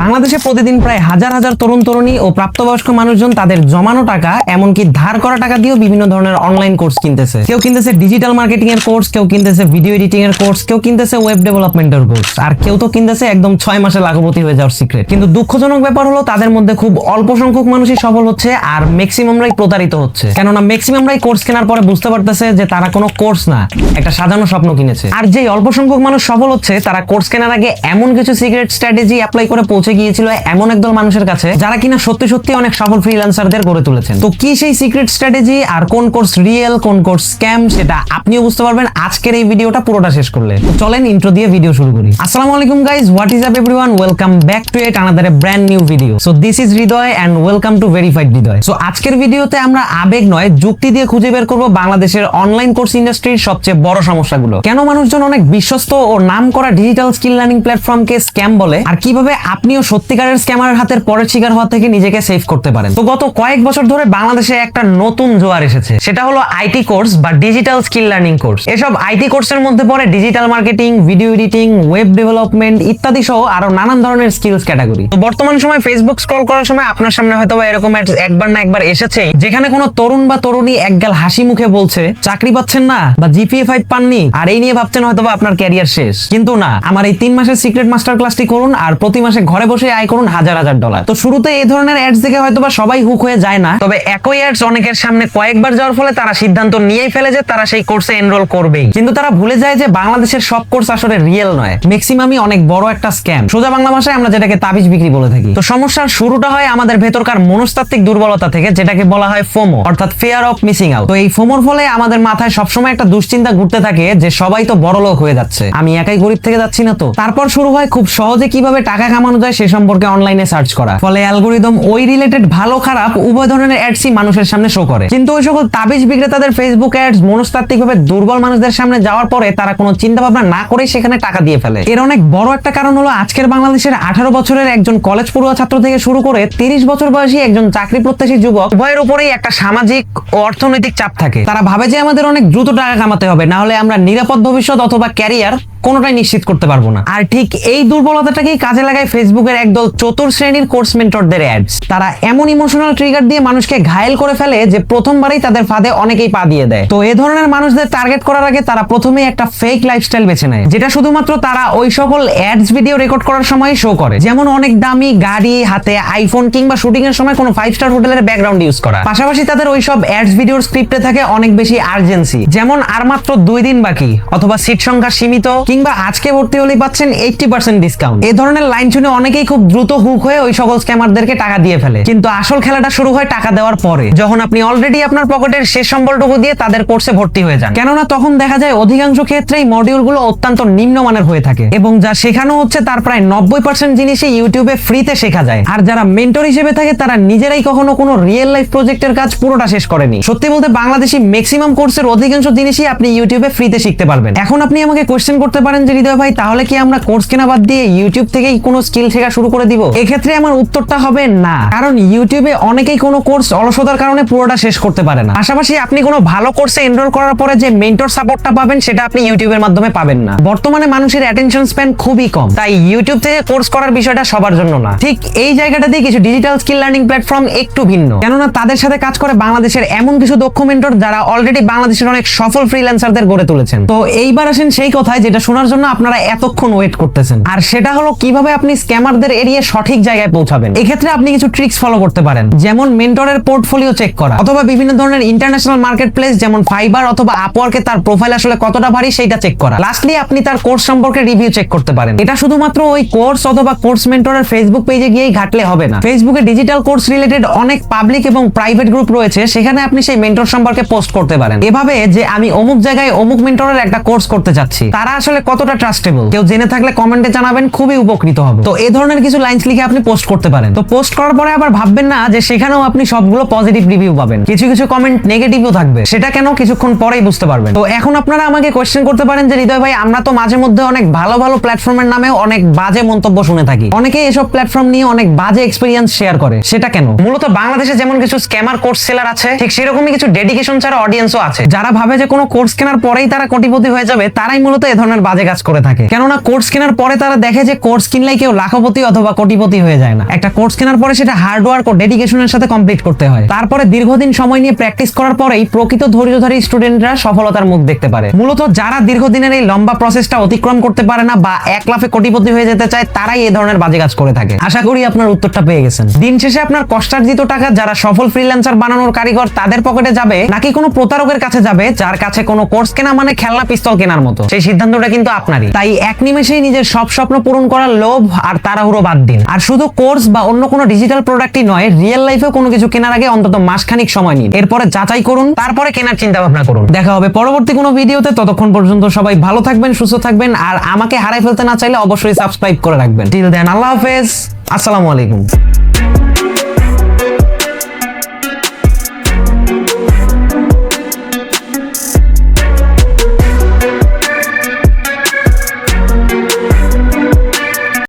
বাংলাদেশে প্রতিদিন প্রায় হাজার হাজার তরুণ তরুণী ও প্রাপ্তবয়স্ক মানুষজন তাদের জমানো টাকা এমনকি ধার করা টাকা দিয়েও বিভিন্ন ধরনের অনলাইন কোর্স কিনতেছে। কেউ কিনতেছে ডিজিটাল মার্কেটিং এর কোর্স, কেউ কিনতেছে ভিডিও এডিটিং এর কোর্স, কেউ কিনতেছে ওয়েব ডেভেলপমেন্টের কোর্স, আর কেউ তো কিনতেছে একদম 6 মাসে লাখপতি হয়ে যাওয়ার সিক্রেট। কিন্তু দুঃখজনক ব্যাপার হলো তাদের মধ্যে খুব অল্প সংখ্যক মানুষই সফল হচ্ছে আর ম্যাক্সিমামরাই প্রতারিত হচ্ছে। কেননা ম্যাক্সিমামরাই কোর্স কেনার পরে বুঝতে পারতেছে যে তারা কোনো কোর্স না, একটা সাজানো স্বপ্ন কিনেছে। আর যেই অল্প সংখ্যক মানুষ সফল হচ্ছে তারা কোর্স কেনার আগে এমন কিছু সিক্রেট স্ট্র্যাটেজি অ্যাপ্লাই করে পৌঁছে গিয়েছিল এমন একদল মানুষের কাছে যারা কিনা সত্যি সত্যি অনেক সফল ফ্রিল্যান্সারদের গড়ে তুলেছেন। তো কি সেই সিক্রেট স্ট্র্যাটেজি আর কোন কোর্স রিয়েল কোন কোর্স স্ক্যাম সেটা আপনিও বুঝতে পারবেন আজকের এই ভিডিওটা পুরোটা শেষ করলে। তো চলেন ইন্ট্রো দিয়ে ভিডিও শুরু করি। আসসালামু আলাইকুম guys, what is up everyone, welcome back to it another brand new video. So this is Hridoy and welcome to verified Hridoy. So আজকের ভিডিওতে আমরা আবেগ নয় যুক্তি দিয়ে খুঁজে বের করব বাংলাদেশের অনলাইন কোর্স ইন্ডাস্ট্রির সবচেয়ে বড় সমস্যাগুলো, কেন মানুষজন অনেক বিশ্বস্ত ও নামকরা ডিজিটাল স্কিল লার্নিং প্ল্যাটফর্মকে স্ক্যাম বলে, আর কিভাবে আপনিও সত্যিকারের স্ক্যামারের হাতের পরের শিকার হওয়া থেকে নিজেকে সেভ করতে পারেন। তো গত কয়েক বছর ধরে বাংলাদেশে একটা নতুন জোয়ার এসেছে, সেটা হলো আইটি কোর্স বা ডিজিটাল স্কিল লার্নিং কোর্স। এসব আইটি কোর্সের মধ্যে পড়ে digital marketing, video editing, web development ইত্যাদি সহ আরো নানান ধরনের স্কিলস ক্যাটাগরি। তো বর্তমান সময় ফেসবুক স্ক্রল করার সময় আপনার সামনে হয়তো এরকম একবার না একবার এসেছে যেখানে কোনো তরুণ বা তরুণী একগাল হাসি মুখে বলছে চাকরি পাচ্ছেন না বা জিপিএ 5 পাননি আর এই নিয়ে ভাবছেন হয়তো আপনার ক্যারিয়ার শেষ। কিন্তু না, আমার এই 3 মাসের সিক্রেট মাস্টার ক্লাসটি করুন আর প্রতি মাসে ঘরে বসে আয় করুন হাজার হাজার ডলার। তো শুরুতে এই ধরনের অ্যাডস দেখে হয়তোবা সবাই হুক হয়ে যায় না, তবে একই অ্যাডস অনেকের সামনে কয়েকবার যাওয়ার ফলে তারা সিদ্ধান্ত নিয়েই ফেলে যে তারা সেই কোর্সে এনরোল করবেই। কিন্তু তারা ভুলে যায় যে বাংলাদেশের সব কোর্স আসলে রিয়েল নয়, ম্যাক্সিমামই অনেক বড় একটা স্ক্যাম। সোজা বাংলা ভাষায় আমরা যেটাকে তাবিজ বিক্রি বলে থাকি। তো সমস্যার শুরুটা হয় আমাদের ভেতরকার মনস্তাত্ত্বিক দুর্বলতা থেকে, যেটাকে বলা হয় ফোমো অর্থাৎ ফিয়ার অফ মিসিং আউট। তো এই ফোমোর ফলে আমাদের মাথায় সবসময় একটা দুশ্চিন্তা ঘুরতে থাকে যে সবাই তো বড়লোক হয়ে যাচ্ছে, আমি একাই গরিব থেকে যাচ্ছি না। তো তারপর শুরু হয় খুব সহজে কিভাবে টাকা কামানো যায় সে সম্পর্কে অনলাইনে সার্চ করা। ফলে অ্যালগোরিদম ওই রিলেটেড ভালো খারাপ উভয় ধরনের অ্যাডসই মানুষের সামনে শো করে। কিন্তু ওই সকল তাবিজ বিক্রেতাদের ফেসবুক অ্যাডস মনস্তাত্ত্বিকভাবে দুর্বল মানুষদের সামনে যাওয়ার পরে তারা কোনো চিন্তা ভাবনা না করেই সেখানে টাকা দিয়ে ফেলে। এর অনেক বড় একটা কারণ হলো আজকের বাংলাদেশের 18 বছরের একজন কলেজ পড়ুয়া ছাত্র থেকে শুরু করে 30 বছর বয়সী একজন চাকরি প্রত্যাশী যুবক উভয়ের উপরেই একটা সামাজিক ও অর্থনৈতিক চাপ থাকে। তারা ভাবে যে আমাদের অনেক দ্রুত টাকা কামাতে হবে, না হলে আমরা নিরাপদ ভবিষ্যৎ অথবা ক্যারিয়ার কোনোটাই নিশ্চিত করতে পারবো না। আর ঠিক এই দুর্বলতাটাকেই কাজে লাগায় ফেসবুকের একদল চতুর শ্রেণীর কোর্স মেন্টরদের অ্যাডস। তারা এমন ইমোশনাল ট্রিগার দিয়ে মানুষকে ঘায়েল করে ফেলে যে প্রথমবারই তাদের ফাঁদে অনেকেই পা দিয়ে দেয়। তো এই ধরনের মানুষদের টার্গেট করার আগে তারা প্রথমেই একটা ফেক লাইফস্টাইল বেছে নেয়, যেটা শুধুমাত্র তারা ওই সকল অ্যাডস ভিডিও রেকর্ড করার সময় শো করে। যেমন অনেক দামি গাড়ি, হাতে আইফোন কিংবা শুটিং এর সময় কোনো 5 স্টার হোটেলের ব্যাকগ্রাউন্ড ইউজ করা। পাশাপাশি তাদের ওই সব অ্যাডস ভিডিওর স্ক্রিপ্টে থাকে অনেক বেশি আর্জেন্সি, যেমন আর মাত্র 2 দিন বাকি, অথবা সিট সংখ্যা সীমিত, কিংবা আজকে ভর্তি হলেই পাচ্ছেন 80% ডিসকাউন্ট। এই ধরনের লাইন শুনে অনেকেই খুব দ্রুত হুক হয়ে ওই সকল স্ক্যামারদেরকে টাকা দিয়ে ফেলে। কিন্তু আসল খেলাটা শুরু হয় টাকা দেওয়ার পরে, যখন আপনি অলরেডি আপনার পকেটের শেষ সম্বলটুকু দিয়ে তাদের কোর্সে ভর্তি হয়ে যান। কেননা তখন দেখা যায় অধিকাংশ ক্ষেত্রেই মডিউলগুলো অত্যন্ত নিম্নমানের হয়ে থাকে এবং যা শেখানো হচ্ছে তার প্রায় 90% জিনিসই ইউটিউবে ফ্রিতে শেখা যায়। আর যারা মেন্টর হিসেবে থাকে তারা নিজেরাই কখনো কোনো রিয়েল লাইফ প্রজেক্টের কাজ পুরোটা শেষ করেনি। সত্যি বলতে বাংলাদেশি ম্যাক্সিমাম কোর্সের অধিকাংশ জিনিসই আপনি ইউটিউবে ফ্রিতে শিখতে পারবেন। এখন আপনি আমাকে কোশ্চেন করতে পারেন যে হৃদয় ভাই, তাহলে কি আমরা কোর্স কেনা বাদ দিয়ে ইউটিউব থেকেই কোনো স্কিল শেখা শুরু করে দিব? এক্ষেত্রে আমার উত্তরটা হবে না, কারণ ইউটিউবে অনেকেই কোনো কোর্স অলসতার কারণে পুরোটা শেষ করতে পারে না। পাশাপাশি আপনি কোনো ভালো কোর্সে এনরোল করার পরে যে মেন্টর সাপোর্টটা পাবেন সেটা আপনি ইউটিউবের মাধ্যমে পাবেন না। বর্তমানে মানুষের অ্যাটেনশন স্প্যান খুবই কম, তাই ইউটিউব থেকে কোর্স করার বিষয়টা সবার জন্য না। ঠিক এই জায়গাটা দিয়ে কিছু ডিজিটাল স্কিল লার্নিং প্ল্যাটফর্ম একটু ভিন্ন, কেননা তাদের সাথে কাজ করে বাংলাদেশের এমন কিছু দক্ষ মেন্টর যারা অলরেডি বাংলাদেশের অনেক সফল ফ্রিল্যান্সারদের গড়ে তুলেছেন। তো এইবার আসেন সেই কথায় যেটা শোনার জন্য আপনারা এতক্ষণ ওয়েট করতেছেন, আর সেটা হলো কিভাবে আপনি স্ক্যামারদের এড়িয়ে সঠিক জায়গায় পৌঁছাবেন। এক্ষেত্রে আপনি কিছু ট্রিক্স ফলো করতে পারেন, যেমন মেন্টরের পোর্টফোলিও চেক করা, অথবা বিভিন্ন ধরনের ইন্টারন্যাশনাল মার্কেট প্লেস যেমন ফাইবার অথবা আপওয়ার্কে তার প্রোফাইল আসলে কতটা ভারী সেটা চেক করা। লাস্টলি আপনি তার কোর্স সম্পর্কে রিভিউ চেক করতে পারেন। এটা শুধুমাত্র ওই কোর্স অথবা কোর্স মেন্টরের ফেসবুক পেজে গিয়েই ঘাটলে হবে না। ফেসবুকে ডিজিটাল কোর্স রিলেটেড অনেক পাবলিক এবং প্রাইভেট গ্রুপ রয়েছে, সেখানে আপনি সেই মেন্টর সম্পর্কে পোস্ট করতে পারেন এভাবে যে আমি অমুক জায়গায় অমুক মেন্টরের একটা কোর্স করতে যাচ্ছি, তারা আসলে কতটা ট্রাস্টেবল কেউ জেনে থাকলে কমেন্টে জানাবেন, খুবই উপকৃত হবে। তো এই ধরনের কিছু লাইনস লিখে আপনি পোস্ট করতে পারেন। তো পোস্ট করার পরে আবার ভাববেন না যে সেখানেও আপনি সবগুলো পজিটিভ রিভিউ পাবেন, কিছু কিছু কমেন্ট নেগেটিভও থাকবে, সেটা কেন কিছুক্ষণ পরেই বুঝতে পারবেন। তো এখন আপনারা আমাকে কোশ্চেন করতে পারেন যে হৃদয় ভাই, আমরা তো মাঝে মধ্যে অনেক ভালো ভালো প্ল্যাটফর্মের নামে অনেক বাজে মন্তব্য শুনে থাকি, অনেকেই এসব প্ল্যাটফর্ম নিয়ে অনেক বাজে এক্সপেরিয়েন্স শেয়ার করে, সেটা কেন? মূলত বাংলাদেশে যেমন কিছু স্ক্যামার কোর্স সেলার আছে, ঠিক সেরকমই কিছু ডেডিকেশন ছাড়া অডিয়েন্সও আছে যারা ভাবে যে কোনো কোর্স কেনার পরেই তারা কোটিপতি হয়ে যাবে, তারাই মূলত এই ধরনের বাজে কাজ করে থাকে। কেননা কোর্স কেনার পরে তারা দেখে যে কোর্স কিনলেই কেউ লাখপতি অথবা কোটিপতি হয়ে যায় না। একটা কোর্স কেনার পরে সেটা হার্ডওয়ার্ক ও ডেডিকেশনের সাথে কমপ্লিট করতে হয়। তারপরে দীর্ঘদিন সময় নিয়ে প্র্যাকটিস করার পরেই প্রকৃত ধৈর্যধারী স্টুডেন্টরা সফলতার মুখ দেখতে পারে। মূলত যারা দীর্ঘদিনের এই লম্বা প্রসেসটা অতিক্রম করতে পারে না বা এক লাফে কোটিপতি হয়ে যেতে চায়, তারাই এই ধরনের বাজে কাজ করে থাকে। আশা করি আপনার উত্তরটা পেয়ে গেছেন। দিন শেষে আপনার কষ্টার্জিত টাকা যারা সফল ফ্রিল্যান্সার বানানোর কারিগর তাদের পকেটে যাবে, নাকি কোনো প্রতারকের কাছে যাবে যার কাছে কোনো কোর্স কেনা মানে খেলনা পিস্তল কেনার মতো, সেই সিদ্ধান্তটা কিন্তু আপনারই। তাই এক নিমেষেই নিজের সব স্বপ্ন পূরণ করার লোভ আর তাড়াহুড়ো বাদ দিন। আর শুধু কোর্স বা অন্য কোনো ডিজিটাল প্রোডাক্টই নয়, রিয়েল লাইফেও কোনো কিছু কেনার আগে অন্তত মাসখানিক সময় নিন, এরপরে যাচাই করুন, তারপরে কেনার চিন্তা ভাবনা করুন। দেখা হবে পরবর্তী কোনো ভিডিওতে। ততক্ষণ পর্যন্ত সবাই ভালো থাকবেন, সুস্থ থাকবেন, আর আমাকে হারাই ফেলতে না চাইলে অবশ্যই সাবস্ক্রাইব করে রাখবেন। টিল দেন, আল্লাহ হাফেজ, আসসালামু আলাইকুম।